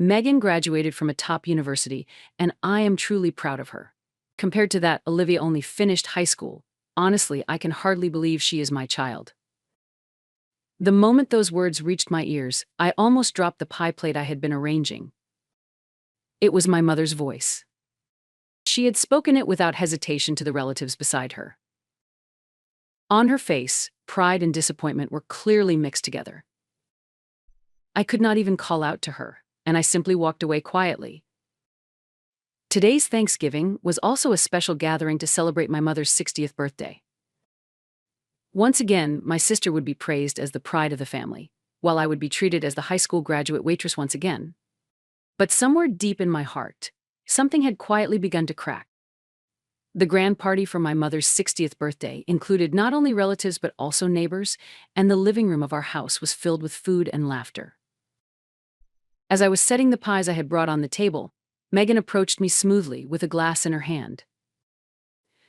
Megan graduated from a top university, and I am truly proud of her. Compared to that, Olivia only finished high school. Honestly, I can hardly believe she is my child. The moment those words reached my ears, I almost dropped the pie plate I had been arranging. It was my mother's voice. She had spoken it without hesitation to the relatives beside her. On her face, pride and disappointment were clearly mixed together. I could not even call out to her, and I simply walked away quietly. Today's Thanksgiving was also a special gathering to celebrate my mother's 60th birthday. Once again, my sister would be praised as the pride of the family, while I would be treated as the high school graduate waitress once again. But somewhere deep in my heart, something had quietly begun to crack. The grand party for my mother's 60th birthday included not only relatives but also neighbors, and the living room of our house was filled with food and laughter. As I was setting the pies I had brought on the table, Megan approached me smoothly with a glass in her hand.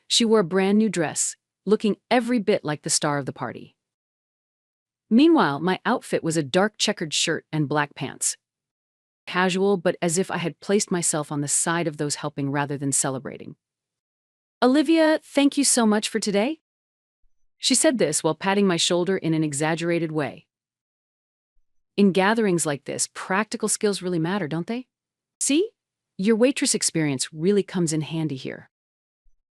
She wore a brand new dress, looking every bit like the star of the party. Meanwhile, my outfit was a dark checkered shirt and black pants. Casual, but as if I had placed myself on the side of those helping rather than celebrating. "Olivia, thank you so much for today." She said this while patting my shoulder in an exaggerated way. In gatherings like this, practical skills really matter, don't they? See? Your waitress experience really comes in handy here.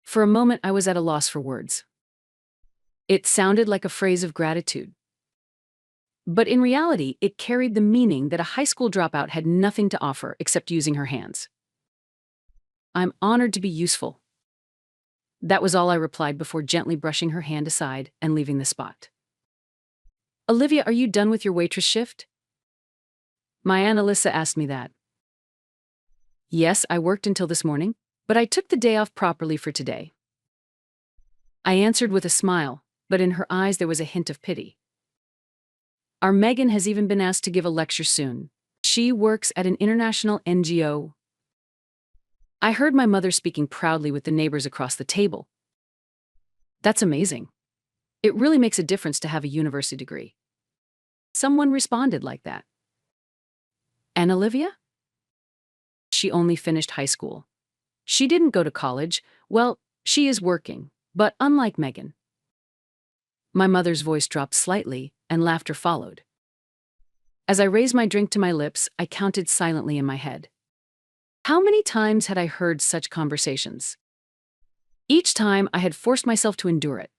For a moment, I was at a loss for words. It sounded like a phrase of gratitude. But in reality, it carried the meaning that a high school dropout had nothing to offer except using her hands. "I'm honored to be useful." That was all I replied before gently brushing her hand aside and leaving the spot. "Olivia, are you done with your waitress shift?" My Aunt Alyssa asked me that. "Yes, I worked until this morning, but I took the day off properly for today." I answered with a smile, but in her eyes there was a hint of pity. "Our Megan has even been asked to give a lecture soon. She works at an international NGO." I heard my mother speaking proudly with the neighbors across the table. "That's amazing. It really makes a difference to have a university degree." Someone responded like that. "And Olivia?" "She only finished high school. She didn't go to college. Well, she is working, but unlike Megan." My mother's voice dropped slightly, and laughter followed. As I raised my drink to my lips, I counted silently in my head. How many times had I heard such conversations? Each time I had forced myself to endure it.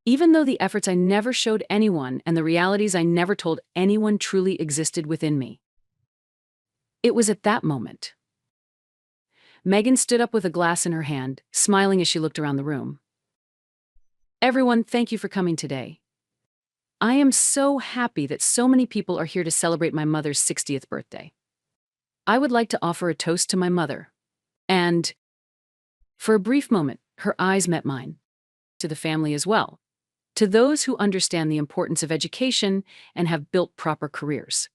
Even though the efforts I never showed anyone and the realities I never told anyone truly existed within me. It was at that moment. Megan stood up with a glass in her hand, smiling as she looked around the room. "Everyone, thank you for coming today. I am so happy that so many people are here to celebrate my mother's 60th birthday. I would like to offer a toast to my mother." And, for a brief moment, her eyes met mine. "To the family as well. To those who understand the importance of education and have built proper careers."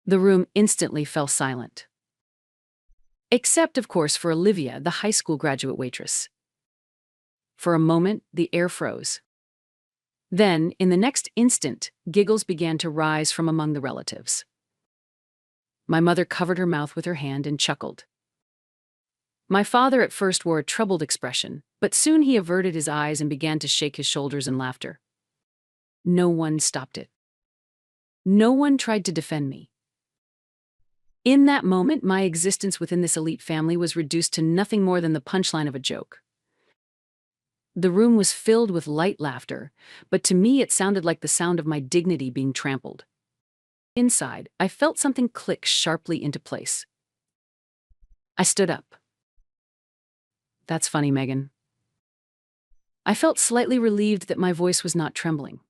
The room instantly fell silent. Except, of course, for Olivia, the high school graduate waitress. For a moment, the air froze. Then, in the next instant, giggles began to rise from among the relatives. My mother covered her mouth with her hand and chuckled. My father at first wore a troubled expression, but soon he averted his eyes and began to shake his shoulders in laughter. No one stopped it. No one tried to defend me. In that moment, my existence within this elite family was reduced to nothing more than the punchline of a joke. The room was filled with light laughter, but to me it sounded like the sound of my dignity being trampled. Inside, I felt something click sharply into place. I stood up. "That's funny, Megan." I felt slightly relieved that my voice was not trembling.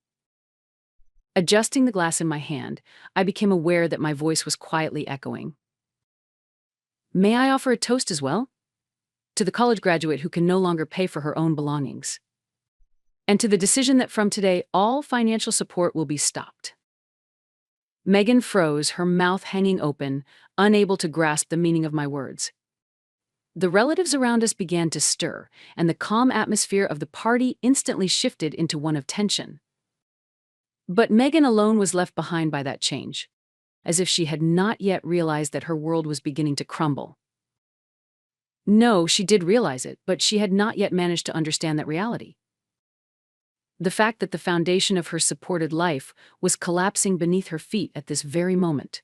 Adjusting the glass in my hand, I became aware that my voice was quietly echoing. "May I offer a toast as well? To the college graduate who can no longer pay for her own belongings. And to the decision that from today, all financial support will be stopped." Megan froze, her mouth hanging open, unable to grasp the meaning of my words. The relatives around us began to stir, and the calm atmosphere of the party instantly shifted into one of tension. But Megan alone was left behind by that change. as if she had not yet realized that her world was beginning to crumble. No, she did realize it, but she had not yet managed to understand that reality. The fact that the foundation of her supported life was collapsing beneath her feet at this very moment.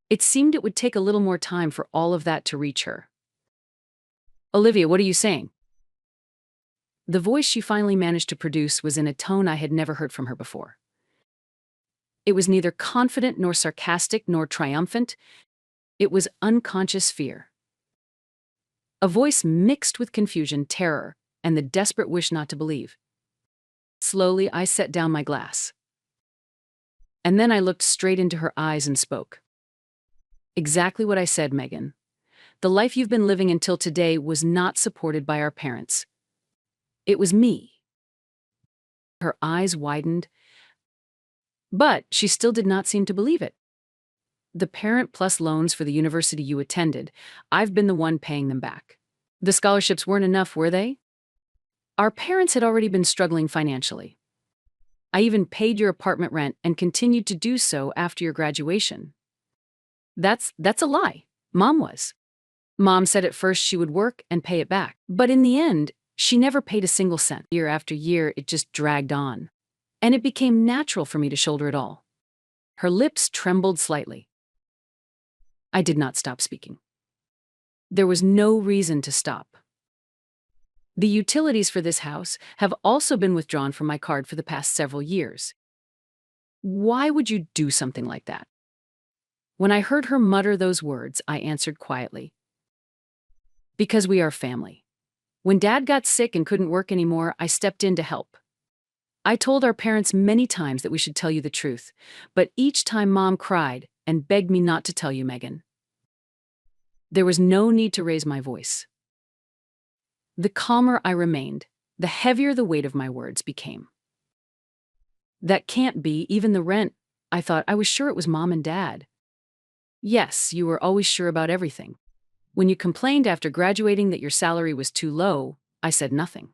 It seemed it would take a little more time for all of that to reach her. "Olivia, what are you saying?" The voice she finally managed to produce was in a tone I had never heard from her before. It was neither confident nor sarcastic nor triumphant. It was unconscious fear. A voice mixed with confusion, terror, and the desperate wish not to believe. Slowly, I set down my glass. And then I looked straight into her eyes and spoke. "Exactly what I said, Megan. The life you've been living until today was not supported by our parents. It was me." Her eyes widened, but she still did not seem to believe it. "The Parent Plus loans for the university you attended, I've been the one paying them back. The scholarships weren't enough, were they? Our parents had already been struggling financially. I even paid your apartment rent and continued to do so after your graduation." That's a lie. Mom was. Mom said at first she would work and pay it back. But in the end, she never paid a single cent. Year after year, it just dragged on. And it became natural for me to shoulder it all. Her lips trembled slightly. I did not stop speaking. There was no reason to stop. The utilities for this house have also been withdrawn from my card for the past several years. Why would you do something like that? When I heard her mutter those words, I answered quietly. Because we are family. When Dad got sick and couldn't work anymore, I stepped in to help. I told our parents many times that we should tell you the truth, but each time Mom cried and begged me not to tell you, Megan. There was no need to raise my voice. The calmer I remained, the heavier the weight of my words became. That can't be, even the rent. I thought I was sure it was Mom and Dad. Yes, you were always sure about everything. When you complained after graduating that your salary was too low, I said nothing.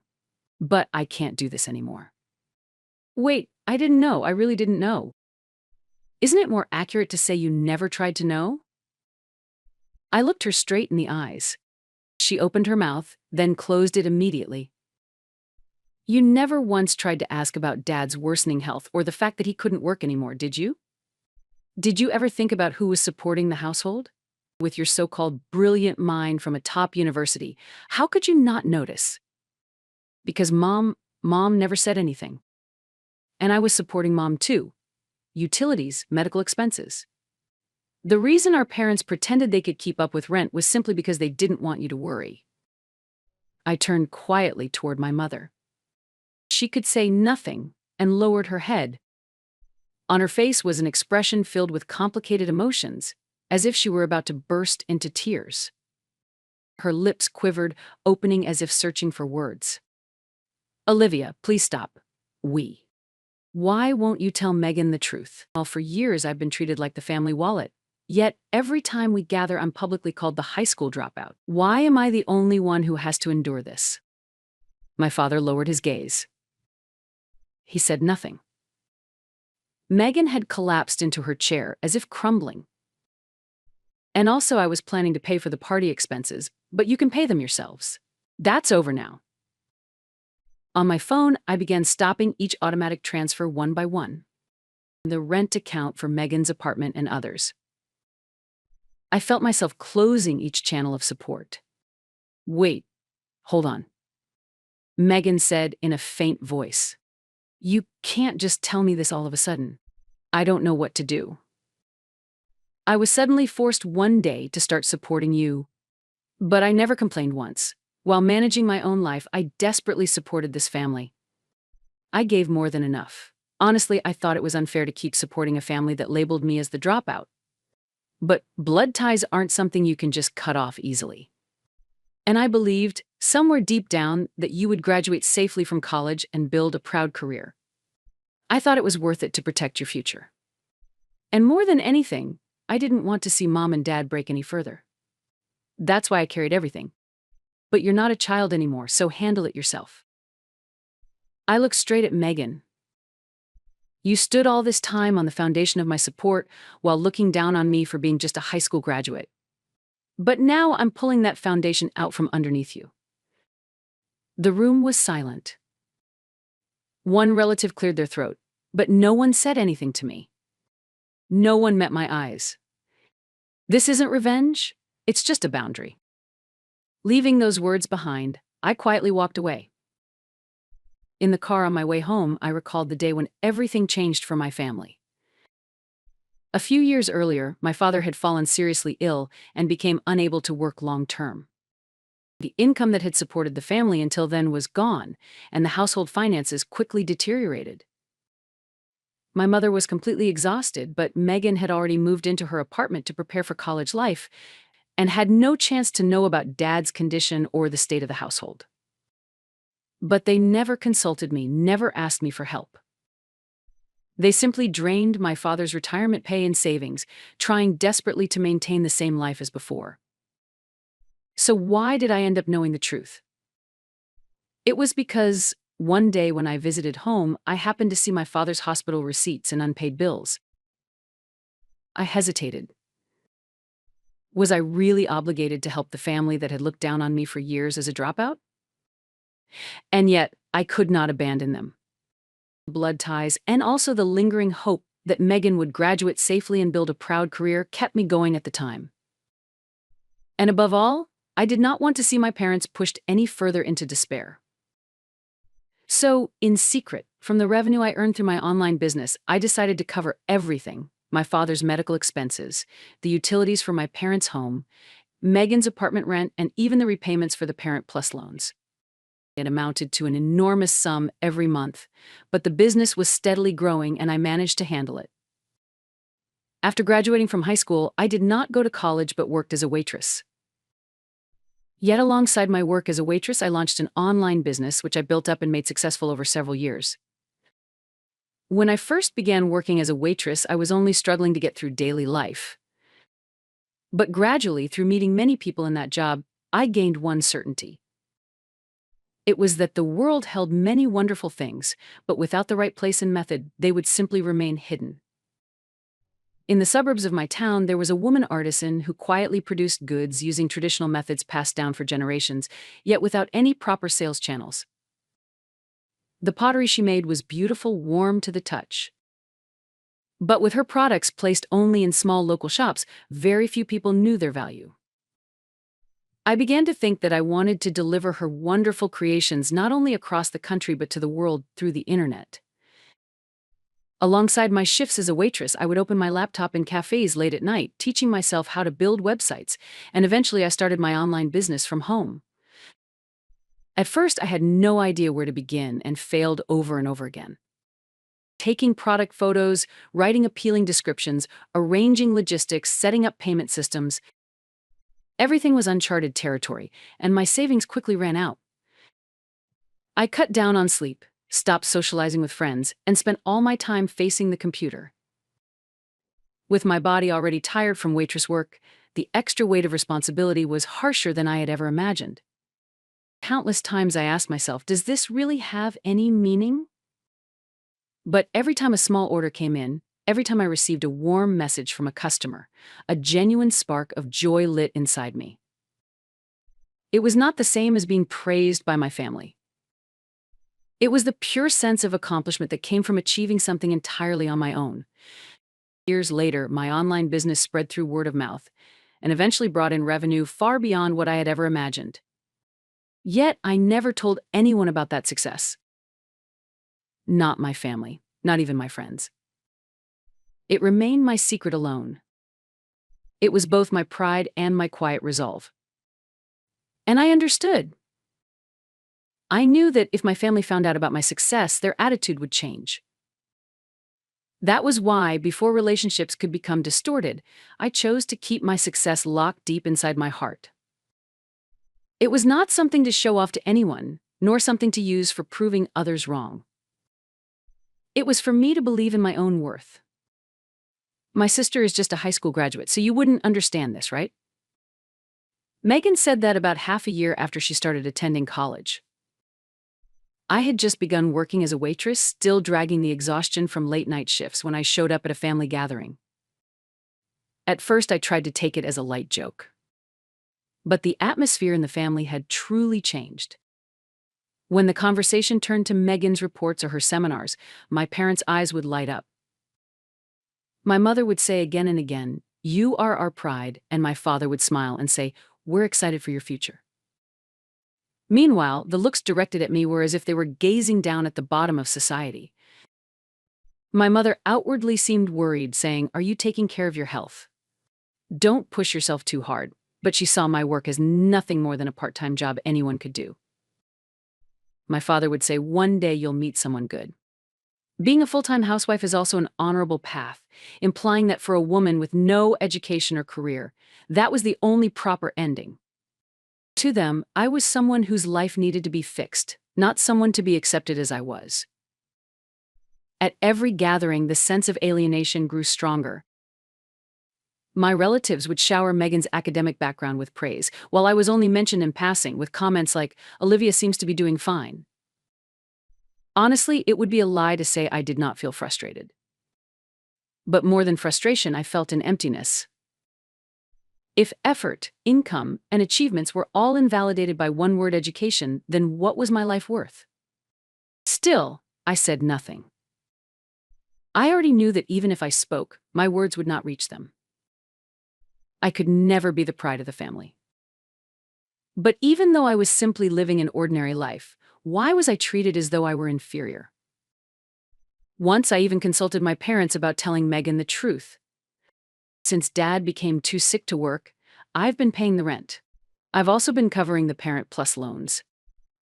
But I can't do this anymore. Wait, I didn't know. I really didn't know. Isn't it more accurate to say you never tried to know? I looked her straight in the eyes. She opened her mouth, then closed it immediately. You never once tried to ask about Dad's worsening health or the fact that he couldn't work anymore, did you? Did you ever think about who was supporting the household? With your so-called brilliant mind from a top university, how could you not notice? Because Mom never said anything. And I was supporting Mom too. Utilities, medical expenses. The reason our parents pretended they could keep up with rent was simply because they didn't want you to worry. I turned quietly toward my mother. She could say nothing and lowered her head. On her face was an expression filled with complicated emotions, as if she were about to burst into tears. Her lips quivered, opening as if searching for words. "Olivia, please stop. Why won't you tell Megan the truth? Well, for years I've been treated like the family wallet. Yet, every time we gather, I'm publicly called the high school dropout. Why am I the only one who has to endure this?" My father lowered his gaze. He said nothing. Megan had collapsed into her chair, as if crumbling. "And also I was planning to pay for the party expenses, but you can pay them yourselves. That's over now." On my phone, I began stopping each automatic transfer one by one. The rent account for Megan's apartment and others. I felt myself closing each channel of support. "Wait, hold on," Megan said in a faint voice. "You can't just tell me this all of a sudden. I don't know what to do. I was suddenly forced one day to start supporting you, but I never complained once. While managing my own life, I desperately supported this family. I gave more than enough. Honestly, I thought it was unfair to keep supporting a family that labeled me as the dropout. But blood ties aren't something you can just cut off easily. And I believed, somewhere deep down, that you would graduate safely from college and build a proud career. I thought it was worth it to protect your future. And more than anything, I didn't want to see Mom and Dad break any further. That's why I carried everything. But you're not a child anymore, so handle it yourself." I looked straight at Megan. You stood all this time on the foundation of my support while looking down on me for being just a high school graduate. But now I'm pulling that foundation out from underneath you." The room was silent. One relative cleared their throat, but no one said anything to me. No one met my eyes. This isn't revenge, it's just a boundary. Leaving those words behind, I quietly walked away. In the car on my way home, I recalled the day when everything changed for my family. A few years earlier, my father had fallen seriously ill and became unable to work long term. The income that had supported the family until then was gone, and the household finances quickly deteriorated. My mother was completely exhausted, but Megan had already moved into her apartment to prepare for college life and had no chance to know about Dad's condition or the state of the household. But they never consulted me, never asked me for help. They simply drained my father's retirement pay and savings, trying desperately to maintain the same life as before. So why did I end up knowing the truth? It was because one day when I visited home, I happened to see my father's hospital receipts and unpaid bills. I hesitated. Was I really obligated to help the family that had looked down on me for years as a dropout? And yet, I could not abandon them. Blood ties and also the lingering hope that Megan would graduate safely and build a proud career kept me going at the time. And above all, I did not want to see my parents pushed any further into despair. So, in secret, from the revenue I earned through my online business, I decided to cover everything: my father's medical expenses, the utilities for my parents' home, Megan's apartment rent, and even the repayments for the Parent Plus loans. It amounted to an enormous sum every month, but the business was steadily growing and I managed to handle it. After graduating from high school, I did not go to college but worked as a waitress. Yet alongside my work as a waitress, I launched an online business which I built up and made successful over several years. When I first began working as a waitress, I was only struggling to get through daily life. But gradually, through meeting many people in that job, I gained one certainty. It was that the world held many wonderful things, but without the right place and method, they would simply remain hidden. In the suburbs of my town, there was a woman artisan who quietly produced goods using traditional methods passed down for generations, yet without any proper sales channels. The pottery she made was beautiful, warm to the touch. But with her products placed only in small local shops, very few people knew their value. I began to think that I wanted to deliver her wonderful creations not only across the country but to the world through the internet. Alongside my shifts as a waitress, I would open my laptop in cafes late at night, teaching myself how to build websites, and eventually I started my online business from home. At first, I had no idea where to begin and failed over and over again. Taking product photos, writing appealing descriptions, arranging logistics, setting up payment systems. Everything was uncharted territory, and my savings quickly ran out. I cut down on sleep, stopped socializing with friends, and spent all my time facing the computer. With my body already tired from waitress work, the extra weight of responsibility was harsher than I had ever imagined. Countless times I asked myself, does this really have any meaning? But every time a small order came in, every time I received a warm message from a customer, a genuine spark of joy lit inside me. It was not the same as being praised by my family. It was the pure sense of accomplishment that came from achieving something entirely on my own. Years later, my online business spread through word of mouth and eventually brought in revenue far beyond what I had ever imagined. Yet, I never told anyone about that success. Not my family, not even my friends. It remained my secret alone. It was both my pride and my quiet resolve. And I understood. I knew that if my family found out about my success, their attitude would change. That was why, before relationships could become distorted, I chose to keep my success locked deep inside my heart. It was not something to show off to anyone, nor something to use for proving others wrong. It was for me to believe in my own worth. My sister is just a high school graduate, so you wouldn't understand this, right? Megan said that about half a year after she started attending college. I had just begun working as a waitress, still dragging the exhaustion from late-night shifts when I showed up at a family gathering. At first, I tried to take it as a light joke. But the atmosphere in the family had truly changed. When the conversation turned to Megan's reports or her seminars, my parents' eyes would light up. My mother would say again and again, "You are our pride," and my father would smile and say, "We're excited for your future." Meanwhile, the looks directed at me were as if they were gazing down at the bottom of society. My mother outwardly seemed worried, saying, "Are you taking care of your health? Don't push yourself too hard." But she saw my work as nothing more than a part-time job anyone could do. My father would say, "One day you'll meet someone good." Being a full-time housewife is also an honorable path, implying that for a woman with no education or career, that was the only proper ending. To them, I was someone whose life needed to be fixed, not someone to be accepted as I was. At every gathering, the sense of alienation grew stronger. My relatives would shower Megan's academic background with praise, while I was only mentioned in passing with comments like, "Olivia seems to be doing fine." Honestly, it would be a lie to say I did not feel frustrated. But more than frustration, I felt an emptiness. If effort, income, and achievements were all invalidated by one-word education, then what was my life worth? Still, I said nothing. I already knew that even if I spoke, my words would not reach them. I could never be the pride of the family. But even though I was simply living an ordinary life, why was I treated as though I were inferior? Once I even consulted my parents about telling Megan the truth. Since Dad became too sick to work, I've been paying the rent. I've also been covering the Parent Plus loans.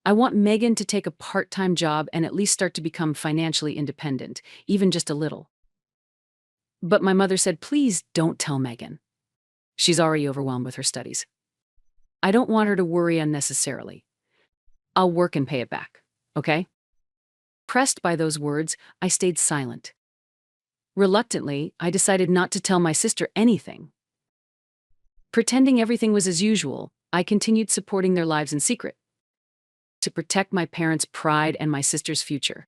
I want Megan to take a part-time job and at least start to become financially independent, even just a little. But my mother said, "Please don't tell Megan. She's already overwhelmed with her studies. I don't want her to worry unnecessarily. I'll work and pay it back, okay?" Pressed by those words, I stayed silent. Reluctantly, I decided not to tell my sister anything. Pretending everything was as usual, I continued supporting their lives in secret, to protect my parents' pride and my sister's future.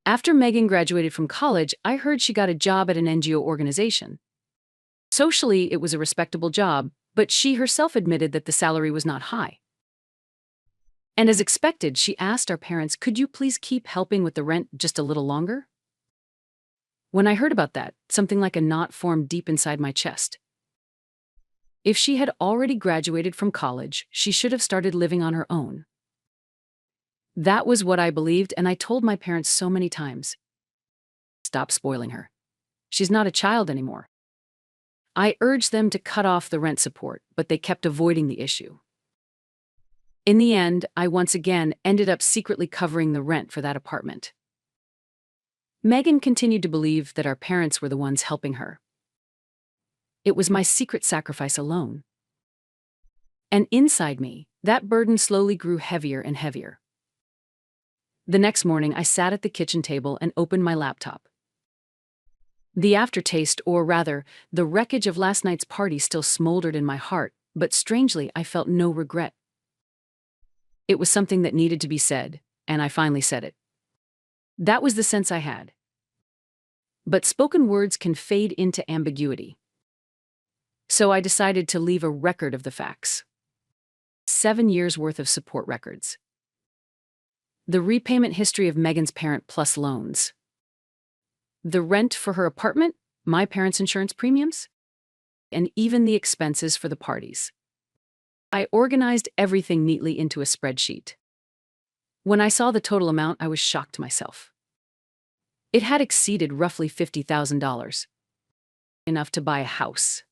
After Megan graduated from college, I heard she got a job at an NGO organization. Socially, it was a respectable job, but she herself admitted that the salary was not high. And as expected, she asked our parents, "Could you please keep helping with the rent just a little longer?" When I heard about that, something like a knot formed deep inside my chest. If she had already graduated from college, she should have started living on her own. That was what I believed, and I told my parents so many times. Stop spoiling her. She's not a child anymore. I urged them to cut off the rent support, but they kept avoiding the issue. In the end, I once again ended up secretly covering the rent for that apartment. Megan continued to believe that our parents were the ones helping her. It was my secret sacrifice alone. And inside me, that burden slowly grew heavier and heavier. The next morning, I sat at the kitchen table and opened my laptop. The aftertaste, or rather, the wreckage of last night's party still smoldered in my heart, but strangely, I felt no regret. It was something that needed to be said, and I finally said it. That was the sense I had. But spoken words can fade into ambiguity. So I decided to leave a record of the facts. 7 years' worth of support records. The repayment history of Megan's Parent Plus loans. The rent for her apartment, my parents' insurance premiums, and even the expenses for the parties. I organized everything neatly into a spreadsheet. When I saw the total amount, I was shocked to myself. It had exceeded roughly $50,000. Enough to buy a house.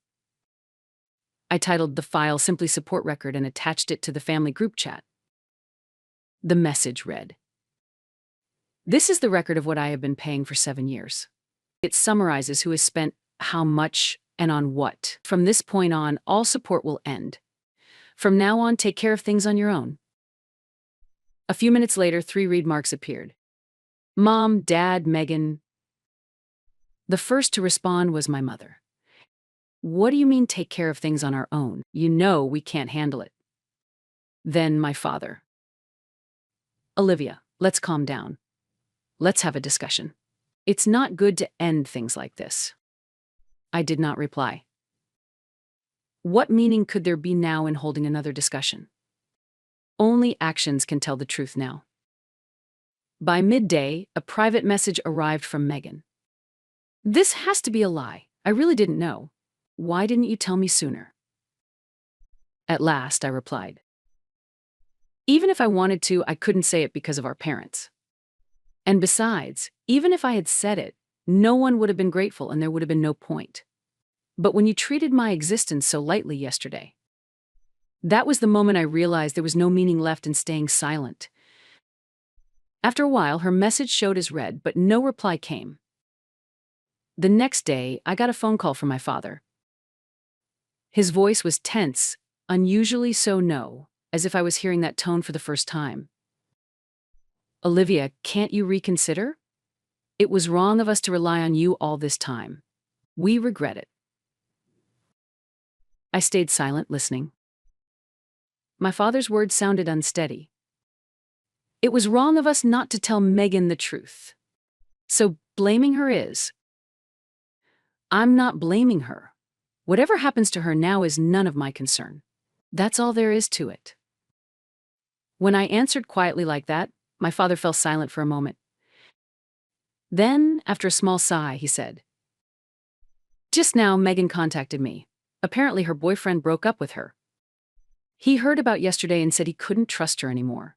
I titled the file simply Support Record and attached it to the family group chat. The message read, "This is the record of what I have been paying for 7 years. It summarizes who has spent how much and on what. From this point on, all support will end. From now on, take care of things on your own." A few minutes later, 3 read marks appeared. Mom, Dad, Megan. The first to respond was my mother. "What do you mean take care of things on our own? You know we can't handle it." Then my father. "Olivia, Let's calm down. Let's have a discussion. It's not good to end things like this. I did not reply. What meaning could there be now in holding another discussion? Only actions can tell the truth now. By midday, a private message arrived from Megan. This has to be a lie. I really didn't know. Why didn't you tell me sooner? At last, I replied. Even if I wanted to, I couldn't say it because of our parents. And besides, even if I had said it, no one would have been grateful and there would have been no point. But when you treated my existence so lightly yesterday, that was the moment I realized there was no meaning left in staying silent. After a while, her message showed as read, but no reply came. The next day, I got a phone call from my father. His voice was tense, unusually so no, as if I was hearing that tone for the first time. Olivia, can't you reconsider? It was wrong of us to rely on you all this time. We regret it. I stayed silent, listening. My father's words sounded unsteady. It was wrong of us not to tell Megan the truth. So blaming her is. I'm not blaming her. Whatever happens to her now is none of my concern. That's all there is to it. When I answered quietly like that, my father fell silent for a moment. Then, after a small sigh, he said, "Just now, Megan contacted me. Apparently her boyfriend broke up with her. He heard about yesterday and said he couldn't trust her anymore.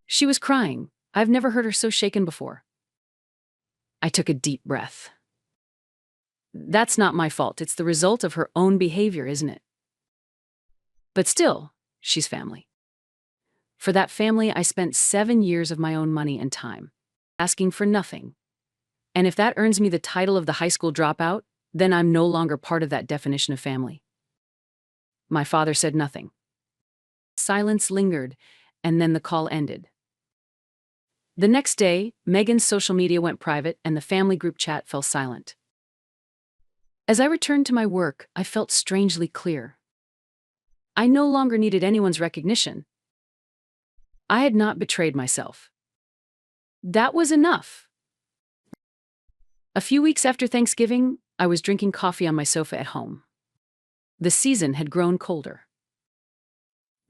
She was crying. I've never heard her so shaken before." I took a deep breath. That's not my fault. It's the result of her own behavior, isn't it? But still, she's family. For that family, I spent 7 years of my own money and time, asking for nothing. And if that earns me the title of the high school dropout, then I'm no longer part of that definition of family. My father said nothing. Silence lingered, and then the call ended. The next day, Megan's social media went private and the family group chat fell silent. As I returned to my work, I felt strangely clear. I no longer needed anyone's recognition. I had not betrayed myself. That was enough. A few weeks after Thanksgiving, I was drinking coffee on my sofa at home. The season had grown colder.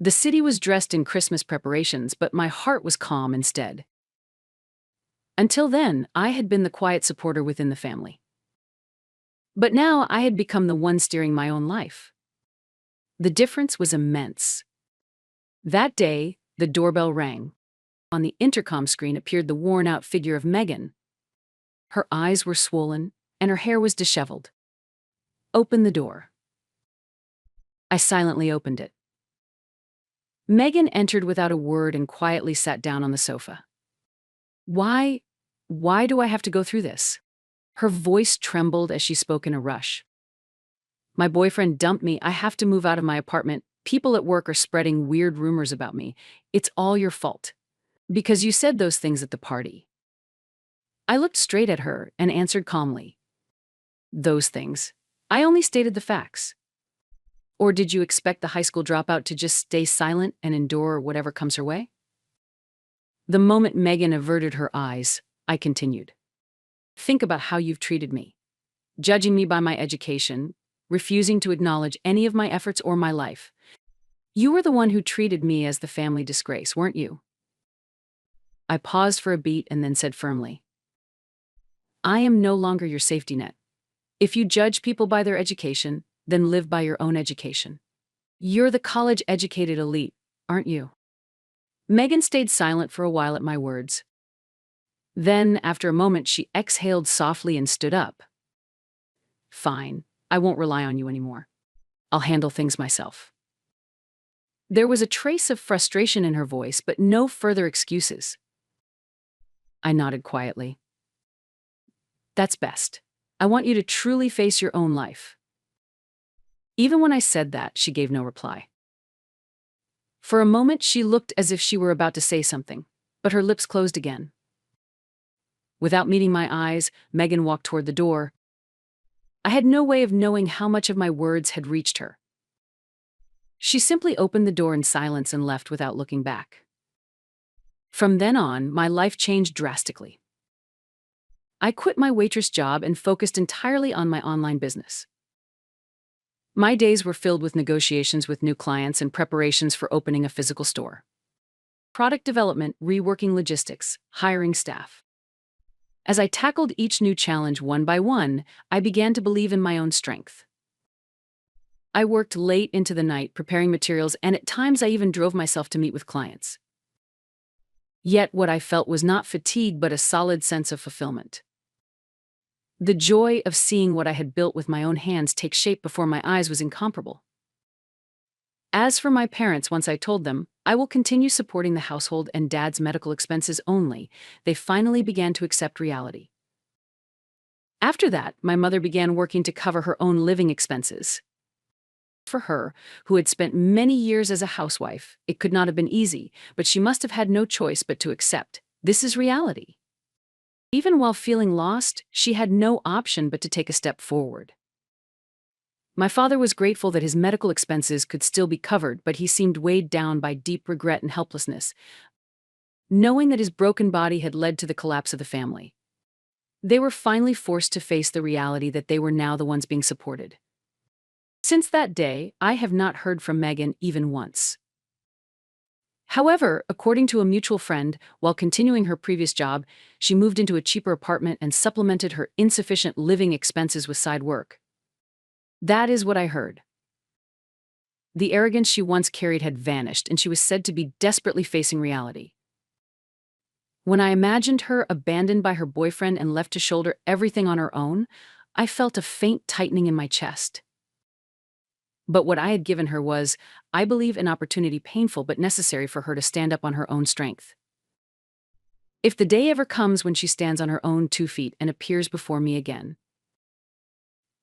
The city was dressed in Christmas preparations, but my heart was calm instead. Until then, I had been the quiet supporter within the family. But now I had become the one steering my own life. The difference was immense. That day, the doorbell rang. On the intercom screen appeared the worn-out figure of Megan. Her eyes were swollen, and her hair was disheveled. "Open the door." I silently opened it. Megan entered without a word and quietly sat down on the sofa. Why do I have to go through this? Her voice trembled as she spoke in a rush. "My boyfriend dumped me. I have to move out of my apartment. People at work are spreading weird rumors about me. It's all your fault. Because you said those things at the party." I looked straight at her and answered calmly. "Those things. I only stated the facts. Or did you expect the high school dropout to just stay silent and endure whatever comes her way?" The moment Megan averted her eyes, I continued. "Think about how you've treated me. Judging me by my education, refusing to acknowledge any of my efforts or my life. You were the one who treated me as the family disgrace, weren't you?" I paused for a beat and then said firmly, "I am no longer your safety net. If you judge people by their education, then live by your own education. You're the college-educated elite, aren't you?" Megan stayed silent for a while at my words. Then, after a moment, she exhaled softly and stood up. "Fine, I won't rely on you anymore. I'll handle things myself." There was a trace of frustration in her voice, but no further excuses. I nodded quietly. "That's best. I want you to truly face your own life." Even when I said that, she gave no reply. For a moment, she looked as if she were about to say something, but her lips closed again. Without meeting my eyes, Megan walked toward the door. I had no way of knowing how much of my words had reached her. She simply opened the door in silence and left without looking back. From then on, my life changed drastically. I quit my waitress job and focused entirely on my online business. My days were filled with negotiations with new clients and preparations for opening a physical store. Product development, reworking logistics, hiring staff. As I tackled each new challenge one by one, I began to believe in my own strength. I worked late into the night preparing materials, and at times I even drove myself to meet with clients. Yet what I felt was not fatigue but a solid sense of fulfillment. The joy of seeing what I had built with my own hands take shape before my eyes was incomparable. As for my parents, once I told them, I will continue supporting the household and Dad's medical expenses only, they finally began to accept reality. After that, my mother began working to cover her own living expenses. For her, who had spent many years as a housewife, it could not have been easy, but she must have had no choice but to accept. This is reality. Even while feeling lost, she had no option but to take a step forward. My father was grateful that his medical expenses could still be covered, but he seemed weighed down by deep regret and helplessness, knowing that his broken body had led to the collapse of the family. They were finally forced to face the reality that they were now the ones being supported. Since that day, I have not heard from Megan even once. However, according to a mutual friend, while continuing her previous job, she moved into a cheaper apartment and supplemented her insufficient living expenses with side work. That is what I heard. The arrogance she once carried had vanished, and she was said to be desperately facing reality. When I imagined her abandoned by her boyfriend and left to shoulder everything on her own, I felt a faint tightening in my chest. But what I had given her was, I believe, an opportunity painful but necessary for her to stand up on her own strength. If the day ever comes when she stands on her own 2 feet and appears before me again,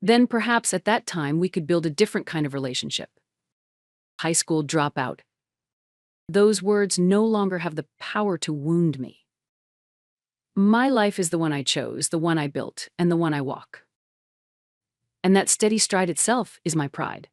then perhaps at that time we could build a different kind of relationship. High school dropout. Those words no longer have the power to wound me. My life is the one I chose, the one I built, and the one I walk. And that steady stride itself is my pride.